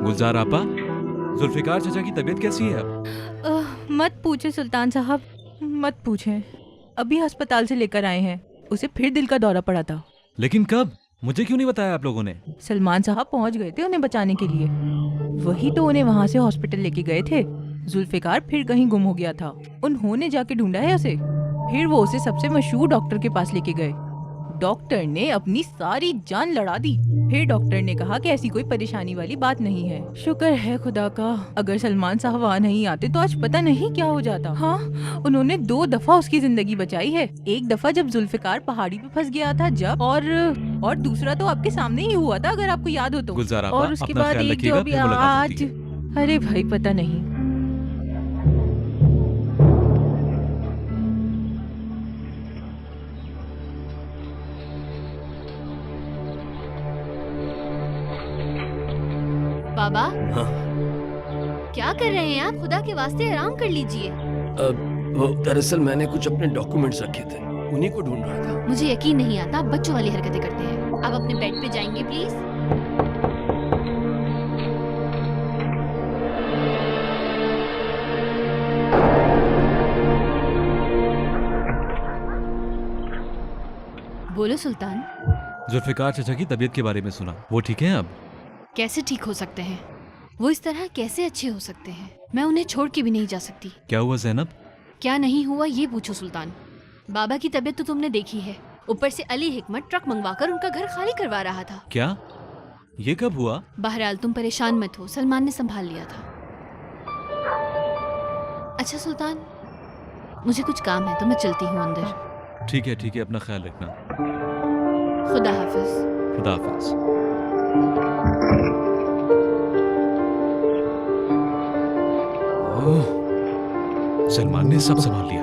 गुलजार आपा, जुल्फिकार चाचा की तबीयत कैसी है अब? मत पूछे सुल्तान साहब, मत पूछें। अभी अस्पताल से लेकर आए हैं। उसे फिर दिल का दौरा पड़ा था। लेकिन कब? मुझे क्यों नहीं बताया आप लोगों ने? सलमान साहब पहुंच गए थे उन्हें बचाने के लिए। वही तो उन्हें वहां से हॉस्पिटल लेके गए थे। जुल्फिकार फिर कहीं गुम हो गया था। उन्होंने जाके ढूंढा है उसे। फिर वो उसे सबसे मशहूर डॉक्टर के पास लेके गए। डॉक्टर ने अपनी सारी जान लड़ा दी। फिर डॉक्टर ने कहा कि ऐसी कोई परेशानी वाली बात नहीं है। शुक्र है खुदा का, अगर सलमान साहब वहाँ नहीं आते तो आज पता नहीं क्या हो जाता। हाँ, उन्होंने 2 दफा उसकी जिंदगी बचाई है। एक दफा जब जुल्फिकार पहाड़ी पे फंस गया था जब, और दूसरा तो आपके सामने ही हुआ था, अगर आपको याद हो तो। गुलजार आपा, और उसके अपना बाद ख्याल एक जो रखिएगा, अभी फिर मुलाकात आज, होती है। अरे भाई पता नहीं। बाबा, हाँ। क्या कर रहे हैं आप? खुदा के वास्ते आराम कर लीजिए। वो दरअसल मैंने कुछ अपने डॉक्यूमेंट्स रखे थे, उन्हीं को ढूंढ रहा था। मुझे यकीन नहीं आता आप बच्चों वाली हरकतें करते हैं। आप अपने बेड पे जाएंगे प्लीज? बोलो सुल्तान। जुल्फिकार चाचा की तबीयत के बारे में सुना, वो ठीक है अब? कैसे ठीक हो सकते हैं? वो इस तरह कैसे अच्छे हो सकते हैं? मैं उन्हें छोड़ के भी नहीं जा सकती। क्या हुआ ज़ैनब? क्या नहीं हुआ ये पूछो सुल्तान। बाबा की तबीयत तो तुमने देखी है। ऊपर से अली हिकमत ट्रक मंगवाकर उनका घर खाली करवा रहा था। क्या? ये कब हुआ? बहरहाल तुम परेशान मत हो, सलमान ने संभाल लिया था। अच्छा सुल्तान, मुझे कुछ काम है तो मैं चलती हूँ अंदर। ठीक है, अपना ख्याल रखना। खुदा हाफिज। खुदा हाफिज। सलमान ने सब संभाल लिया।